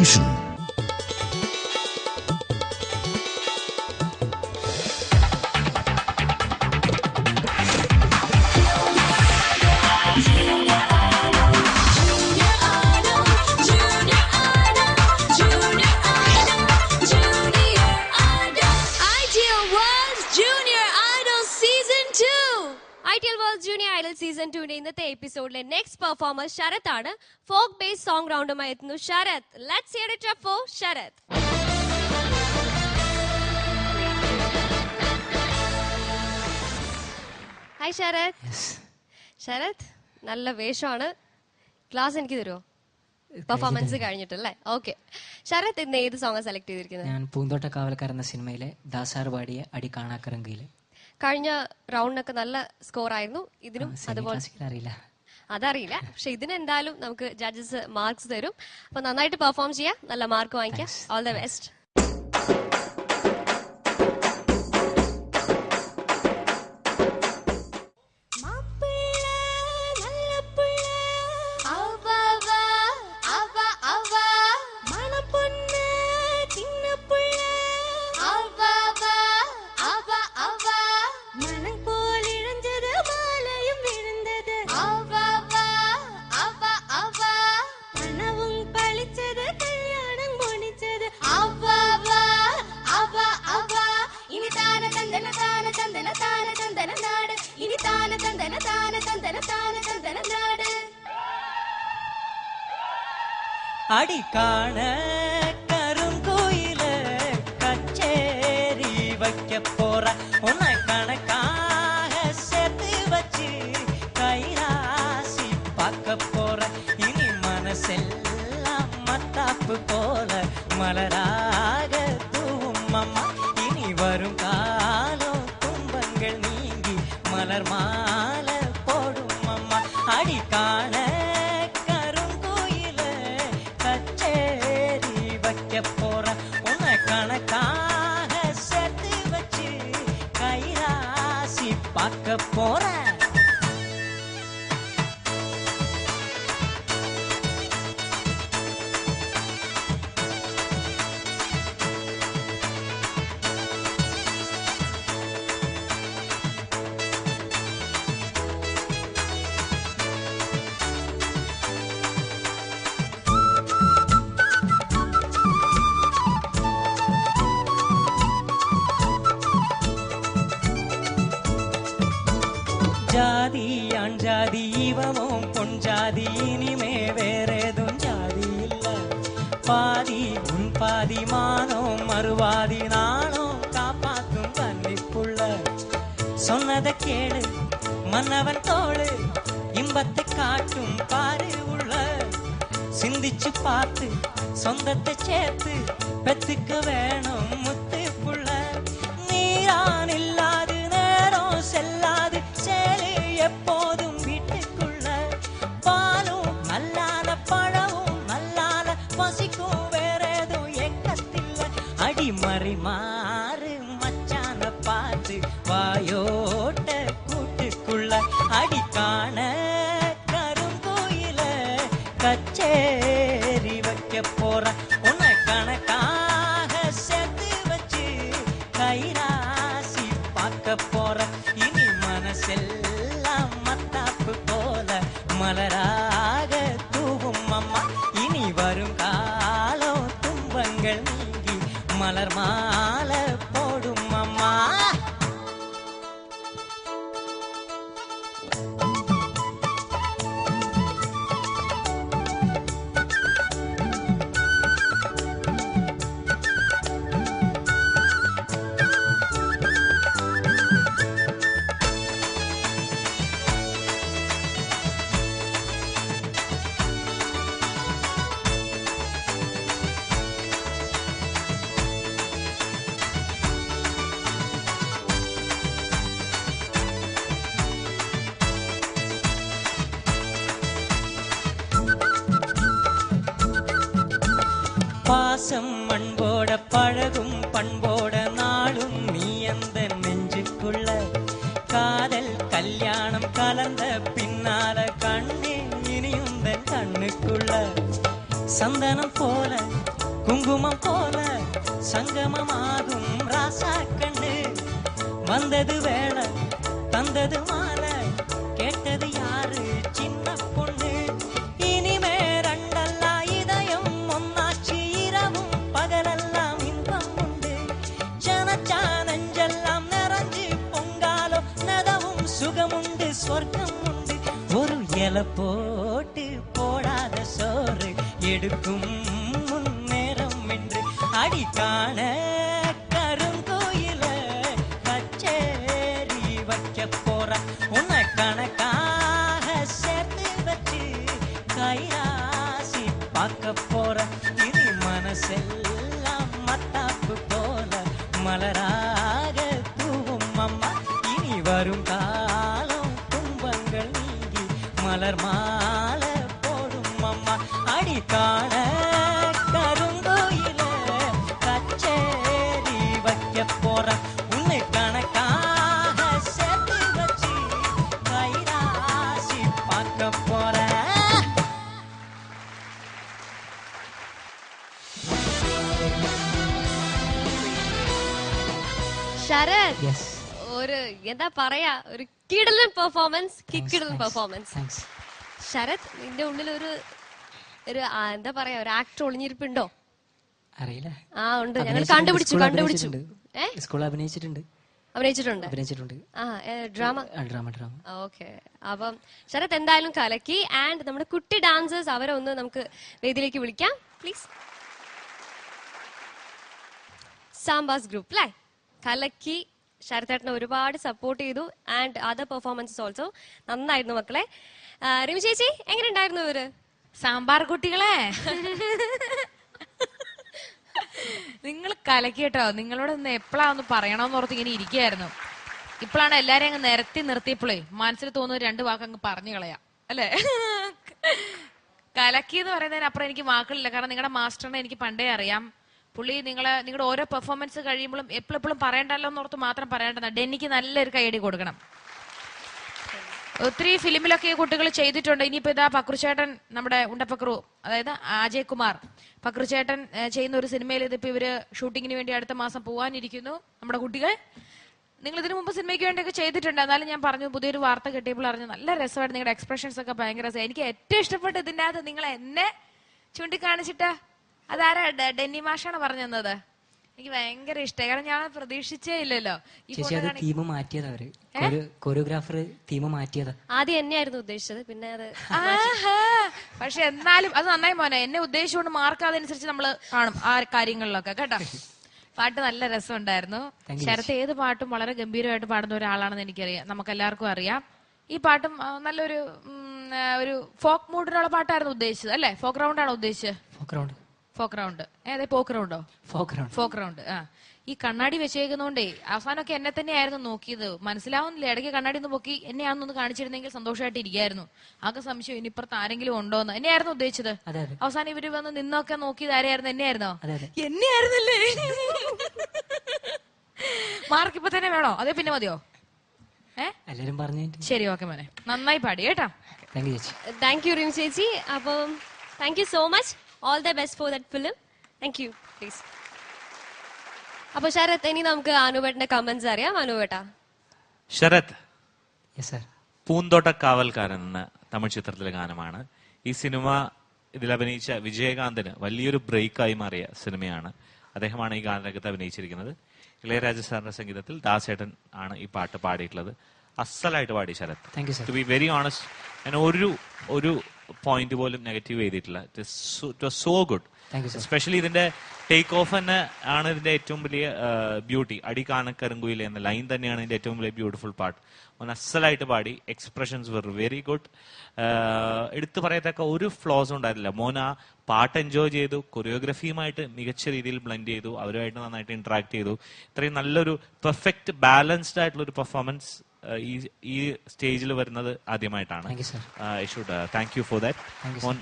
station. Season 2 ഇന്നത്തെ എപ്പിസോഡിലെ next performer Sarath ആണ്. Folk base song റൗണ്ടുമായി എത്തുന്നു Sharath. Let's hear it for Sharath. Hi Sharath. Sharath നല്ല വേഷമാണ്. ക്ലാസ് എനിക്ക് തരുമോ? പെർഫോമൻസ് കഴിഞ്ഞിട്ടല്ലേ? ഓക്കെ. ശരത് ഇന്ന് ഏത് സോങ് സെലക്ട് ചെയ്തിരിക്കുന്നത്? ഞാൻ പൂന്തോട്ടക്കാവൽക്കാർ എന്ന സിനിമയിലെ ദാസാർ പാടിയ അടി കാണാക്കറങ്കിയിലെ. കഴിഞ്ഞ റൗണ്ടിനൊക്കെ നല്ല സ്കോർ ആയിരുന്നു. ഇതിനും അതുപോലെ അറിയില്ല, അതറിയില്ല. പക്ഷെ ഇതിന് എന്തായാലും നമുക്ക് ജഡ്ജസ് മാർക്സ് തരും. അപ്പൊ നന്നായിട്ട് പെർഫോം ചെയ്യാം, നല്ല മാർക്ക് വാങ്ങിക്കാം. All the best. அடி காண கருங்கோயில கச்சேரி வைக்க போற உன்னை கணக்காக சேர்த்து வச்சு கைராசி பார்க்க போற இனி மனசெல்லாம் மத்தாப்பு போல மலராக தூவும் அம்மா இனி வரும் காலம் துன்பங்கள் நீங்கி மலர் மாலை போடும் அம்மா அடி காண கணக்காக சேர்த்து வச்சு கைராசி பார்க்க போறேன். ஜாதி ஆண் ஜாதி இவமும் பொன் ஜாதி இனிமே வேறேதும் ஜாதி இல்ல பாதி உன் பாதி மானோம் மறுவாதி நானும் காப்பாத்தும் கன்னிப்புள்ள சொன்னதை கேளு மன்னவன் தோளு இன்பத்தை காட்டும் பாரு உள்ள சிந்திச்சு பார்த்து சொந்தத்தை சேர்த்து பெத்துக்க வேணும் முத்து புள்ள நீரான் இல்லாது நேரம் செல்லாது சேலு எப்போதும் வீட்டுக்குள்ள பாலும் நல்லான பழமும் நல்லான பசிக்கும் வேறேதும் எக்கத்தில்ல அடிமறி மாறு மச்சான பார்த்து வாயோட்ட கூட்டுக்குள்ள அடி காண கருங்கோயில கச்சேரி வைக்க போற உன்னை கணக்காக சேர்த்து வச்சு கைராசி பார்க்க போற இனி மனசெல்லாம் மத்தாப்பு போல மலராக தூவும் அம்மா இனி வரும் காலம் துன்பங்கள் நீங்கி மலர் மாலை போடும் அம்மா. பாசம் அன்போட பழகும் பண்போட நாளும் நீ அந்த நெஞ்சுக்குள்ள காதல் கல்யாணம் கலந்த பின்னால கண்ணே இனியுந்த கண்ணுக்குள்ள சந்தனம் போல குங்குமம் போல சங்கமமாகும் ராசா கண்ணு. வந்தது வேளை தந்தது மாலை கேட்டது யாரு சின்ன பொண்ணு. இனிமே ரெண்டெல்லாம் இதயம் ஒன்னாச்சு இரவும் பகலெல்லாம் இன்பம் உண்டு. ஜனச்சா நெஞ்செல்லாம் நிறைஞ்சு பொங்காலோ நதவும் சுகமுண்டு சொர்க்கம் உண்டு. ஒரு இலை போட்டு போடாத சோறு எடுக்கும் முன்னேறம் என்று அடி காண கருங்கோயில கச்சேரி வைக்க போற. உன்னை கணக்காக சேர்த்து வச்சு கைராசி பார்க்க போற. இனி மனசெல்லாம் மத்தாப்பு போல மலராக தூவும் அம்மா. இனி வரும் காலம் துன்பங்கள் நீங்கி மலர் மாலை போடும் அம்மா. அடி காண கருங்கோயில கச்சேரி வைக்க போற. உன்னை கணக்காக சேர்த்து வச்சு கைராசி பார்க்க போற. ശരത് യെസ് ഒരു എന്താ പറയാ ഒരു കിടലൻ പെർഫോമൻസ്, കിക്കിടലൻ പെർഫോമൻസ്. താങ്ക്സ്. ശരത് നിന്റെ ഉള്ളിൽ ഒരു ഒരു എന്താ പറയാ ഒരു ആക്ടർ ഒളിഞ്ഞിരിപ്പുണ്ടോ? അറിയില്ല. ആ ഉണ്ട്, ഞങ്ങൾ കണ്ടുപിടിച്ചു. സ്കൂളിൽ അഭിനയിച്ചിട്ടുണ്ട്. അഭിനയിച്ചിട്ടുണ്ട്. ആ ഡ്രാമ. ഓക്കെ. അപ്പം ശരത് എന്തായാലും കലക്കി. ആൻഡ് നമ്മുടെ കുട്ടി ഡാൻസേഴ്സ് അവരെ ഒന്ന് നമുക്ക് വേദിയിലേക്ക് വിളിക്കാം പ്ലീസ്. സാംബാസ് ഗ്രൂപ്പ് അല്ലേ, കലക്കി. ശരത്തേട്ടനെ ഒരുപാട് സപ്പോർട്ട് ചെയ്തു. ആൻഡ് അതർ പെർഫോമൻസസ് ഓൾസോ നന്നായിരുന്നു മക്കളെ. റിമി ചേച്ചി എങ്ങനെ ഉണ്ടായിരുന്നു ഇവര്? സാമ്പാർ കുട്ടികളെ, നിങ്ങൾ കലക്കി കേട്ടോ. നിങ്ങളോട് ഇന്ന് എപ്പോഴാ ഒന്ന് പറയണമെന്ന് ഓർത്ത് ഇങ്ങനെ ഇരിക്കുകയായിരുന്നു. ഇപ്പോഴാണ് എല്ലാരെയും അങ്ങ് നിരത്തി നിർത്തിയപ്പോഴേ മനസ്സിൽ തോന്നുന്ന രണ്ട് വാക്ക് അങ്ങ് പറഞ്ഞു കളയാം അല്ലേ. കലക്കി എന്ന് പറയുന്നതിനപ്പുറം എനിക്ക് വാക്കുകളില്ല. കാരണം നിങ്ങളുടെ മാസ്റ്ററിനെ എനിക്ക് പണ്ടേ അറിയാം. പുള്ളി നിങ്ങളുടെ ഓരോ പെർഫോമൻസ് കഴിയുമ്പോഴും എപ്പോഴും പറയണ്ടല്ലോ എന്നോർത്ത് മാത്രം പറയേണ്ടത്. ഡെന്നിക്ക് നല്ലൊരു കൈയടി കൊടുക്കണം. ഒത്തിരി ഫിലിമിലൊക്കെ കുട്ടികൾ ചെയ്തിട്ടുണ്ട്. ഇനിയിപ്പോ ഇതാ പക്രുചേട്ടൻ, നമ്മുടെ ഉണ്ടപ്പക്രു, അതായത് അജയ് കുമാർ പക്രുചേട്ടൻ ചെയ്യുന്ന ഒരു സിനിമയിൽ ഇതിപ്പോ ഇവര് ഷൂട്ടിങ്ങിന് വേണ്ടി അടുത്ത മാസം പോവാനിരിക്കുന്നു. നമ്മുടെ കുട്ടികൾ, നിങ്ങൾ ഇതിനു മുമ്പ് സിനിമയ്ക്ക് വേണ്ടിയൊക്കെ ചെയ്തിട്ടുണ്ട്. എന്നാലും ഞാൻ പറഞ്ഞു, പുതിയൊരു വാർത്ത കിട്ടിയപ്പോൾ അറിഞ്ഞു നല്ല രസമായിട്ട് നിങ്ങളുടെ എക്സ്പ്രഷൻസ് ഒക്കെ ഭയങ്കര രസം. എനിക്ക് ഏറ്റവും ഇഷ്ടപ്പെട്ട ഇതിന്റെ അകത്ത് നിങ്ങൾ എന്നെ ചൂണ്ടിക്കാണിച്ചിട്ട് അതാരാ ഡെന്നി മാഷാണ് പറഞ്ഞു തന്നത്. എനിക്ക് ഭയങ്കര ഇഷ്ടമായി. കാരണം ഞാൻ പ്രതീക്ഷിച്ചേ ഇല്ലല്ലോ. തീം മാറ്റിയതാ അവര്, കൊറിയോഗ്രാഫർ തീം മാറ്റിയതാ. ആദ്യം എന്നെയായിരുന്നു ഉദ്ദേശിച്ചത്, പിന്നെ അത് പക്ഷെ എന്നാലും അത് നന്നായി മോനെ. എന്നെ ഉദ്ദേശിച്ചുകൊണ്ട് മാർക്ക് അതനുസരിച്ച് നമ്മള് കാണും ആ കാര്യങ്ങളിലൊക്കെ കേട്ടോ. പാട്ട് നല്ല രസമുണ്ടായിരുന്നു. ശരത്ത് ഏത് പാട്ടും വളരെ ഗംഭീരമായിട്ട് പാടുന്ന ഒരാളാണെന്ന് എനിക്കറിയാം, നമുക്ക് എല്ലാവർക്കും അറിയാം. ഈ പാട്ടും നല്ലൊരു ഒരു ഫോക്ക് മൂഡിനുള്ള പാട്ടായിരുന്നു ഉദ്ദേശിച്ചത് അല്ലെ? ഫോക്ക് റൗണ്ട് ആണോ ഉദ്ദേശിച്ചത്? ഫോക്ക് റൗണ്ട് ഏതേ പോക്ക് റൗണ്ടോ? Folk round. ആ, ഈ കണ്ണാടി വെച്ചേക്കുന്നോണ്ടേ അവസാനമൊക്കെ എന്നെ തന്നെയായിരുന്നു നോക്കിയത്. മനസ്സിലാവുന്നില്ല. ഇടയ്ക്ക് കണ്ണാടി ഒന്ന് പൊക്കി എന്നെയാണെന്നൊന്ന് കാണിച്ചിരുന്നെങ്കിൽ സന്തോഷമായിട്ട് ഇരിക്കായിരുന്നു. ആകെ സംശയം ഇനിയിപ്പുറത്ത് ആരെങ്കിലും ഉണ്ടോന്ന്. എന്നെയായിരുന്നു ഉദ്ദേശിച്ചത്. അവസാനം ഇവര് വന്ന് നിന്നൊക്കെ നോക്കിയത് ആരെയായിരുന്നു? എന്നെയായിരുന്നോ? എന്നെയായിരുന്നല്ലേ. മാർക്ക് ഇപ്പൊ തന്നെ വേണോ അതേ പിന്നെ മതിയോ? എല്ലാരും പറഞ്ഞു. ശരി, ഓക്കെ മോനെ, നന്നായി പാടി കേട്ടോ. താങ്ക് യു റിം ചേച്ചി. അപ്പം thank you so much. All the best for that film. Thank you. Please. അപ്പൊ ശരത്, ഇനി നമുക്ക് അനുവേട്ടന്റെ കമന്റ്സ് അറിയാം. അനുവേട്ട. ശരത്, പൂന്തോട്ടക്കാവൽക്കാരൻ എന്ന തമിഴ് ചിത്രത്തിലെ ഗാനമാണ്. ഈ സിനിമ ഇതിൽ അഭിനയിച്ച വിജയകാന്തിന് വലിയൊരു ബ്രേക്കായി മാറിയ സിനിമയാണ്. അദ്ദേഹമാണ് ഈ ഗാനരംഗത്ത് അഭിനയിച്ചിരിക്കുന്നത്. ഇളയരാജ സാറിന്റെ സംഗീതത്തിൽ ദാസേട്ടൻ ആണ് ഈ പാട്ട് പാടിയിട്ടുള്ളത്. അസലായിട്ട് പാടി Sharath. To be very honest, ഞാൻ ഒരു പോയിന്റ് പോലും നെഗറ്റീവ് ചെയ്തിട്ടില്ല. It was so good. Especially ഇതിന്റെ ടേക്ക് ഓഫ് തന്നെ ആണ് ഇതിന്റെ ഏറ്റവും വലിയ ബ്യൂട്ടി. അടി കാണക്കരുങ്കുയിൽ എന്ന ലൈൻ തന്നെയാണ് ഇതിന്റെ ഏറ്റവും വലിയ ബ്യൂട്ടിഫുൾ പാർട്ട്. മോൻ അസലായിട്ട് പാടി. എക്സ്പ്രഷൻസ് വെർ വെരി ഗുഡ്. എടുത്തു പറയത്തക്ക ഒരു ഫ്ലോസും ഉണ്ടായിരുന്നില്ല. മോൻ ആ പാട്ട് എൻജോയ് ചെയ്തു. കൊറിയോഗ്രഫിയുമായിട്ട് മികച്ച രീതിയിൽ ബ്ലെൻഡ് ചെയ്തു. അവരുമായിട്ട് നന്നായിട്ട് ഇന്ററാക്ട് ചെയ്തു. ഇത്രയും നല്ലൊരു പെർഫെക്റ്റ് ബാലൻസ്ഡ് ആയിട്ടുള്ള ഒരു പെർഫോമൻസ് ഈ സ്റ്റേജിൽ വരുന്നത് ആദ്യമായിട്ടാണ്. I should thank you for that. മോൻ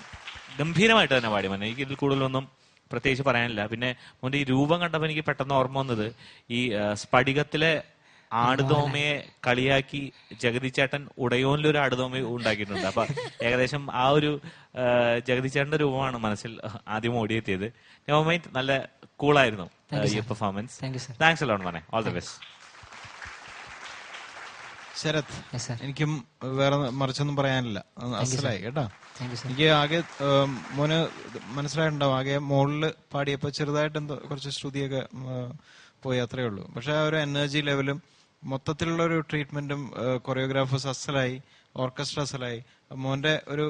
ഗംഭീരമായിട്ട് തന്നെ പാടി. മോനെ, എനിക്ക് ഇതിൽ കൂടുതലൊന്നും പ്രത്യേകിച്ച് പറയാനില്ല. പിന്നെ മോന്റെ ഈ രൂപം കണ്ടപ്പോൾ എനിക്ക് പെട്ടെന്ന് ഓർമ്മ വന്നത് ഈ സ്ഫടികത്തിലെ ആടുതോമയെ കളിയാക്കി ജഗതി ചേട്ടൻ ഉടയോനിലൊരു ആടുതോമ ഉണ്ടാക്കിയിട്ടുണ്ട്. അപ്പൊ ഏകദേശം ആ ഒരു ജഗതി ചേട്ടന്റെ രൂപമാണ് മനസ്സിൽ ആദ്യം ഓടിയെത്തിയത്. നെവർ മൈൻഡ്, നല്ല കൂളായിരുന്നു ഈ പെർഫോമൻസ്. താങ്ക്സ് അലോൺ മോനെ, ഓൾ ദി ബെസ്റ്റ്. ശരത്, എനിക്കും വേറെ മറിച്ചൊന്നും പറയാനില്ല. അസലായി കേട്ടോ. എനിക്ക് ആകെ മോന് മനസ്സിലായിട്ടുണ്ടാവും, ആകെ മുകളില് പാടിയപ്പോ ചെറുതായിട്ട് എന്തോ കുറച്ച് ശ്രുതിയൊക്കെ പോയി, അത്രേ ഉള്ളൂ. പക്ഷെ ആ ഒരു എനർജി ലെവലും മൊത്തത്തിലുള്ള ഒരു ട്രീറ്റ്മെന്റും കൊറിയോഗ്രാഫേഴ്സ് അസലായി, ഓർക്കസ്ട്ര അസലായി, മോന്റെ ഒരു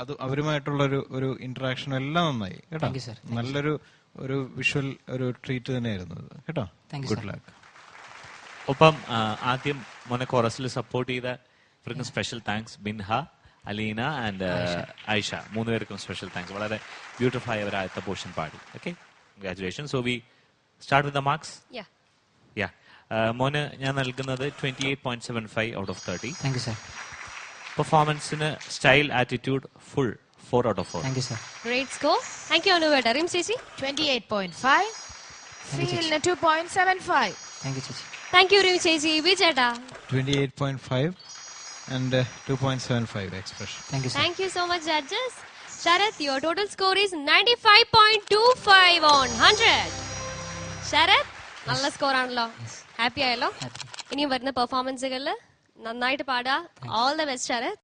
അത് അവരുമായിട്ടുള്ള ഒരു ഇന്ററാക്ഷനും എല്ലാം നന്നായി കേട്ടോ. നല്ലൊരു വിഷ്വൽ ഒരു ട്രീറ്റ് തന്നെയായിരുന്നു കേട്ടോ. Good luck. ഒപ്പം ആദ്യം മോനെ കോറസിൽ സപ്പോർട്ട് ചെയ്ത ഇവർക്ക് special thanks. Binha, Aleena and Aisha, 3 പേർക്കും സ്പെഷ്യൽ താങ്ക്സ്. വളരെ ബ്യൂട്ടിഫുൾ ആയി അവർ ആദ്യത്തെ പോർഷൻ പാടി. Okay, congratulation. So we start with the marks. മോന് ഞാൻ നൽകുന്നത് 28.75 out of 30. Thank you sir. പെർഫോമൻസിന് style attitude full 4 out of 4. Thank you sir. Great score. Thank you, Anuvedha. Rim ചേച്ചി 28.5. ഫീലിന് 2.75. താങ്ക് യു ചേച്ചി. Thank you, Rim ചേച്ചി. B ചേട്ടാ 28.5 and 2.75 expression. Thank you sir. Thank you so much, judges. Sharath, your total score is 95.25 on 100. Sharath, നല്ല score ആണല്ലോ. Happy ആയല്ലോ. ഇനിയും വരുന്ന പെർഫോമൻസുകളിൽ നന്നായിട്ട് പാടുക. All the best, Sarath.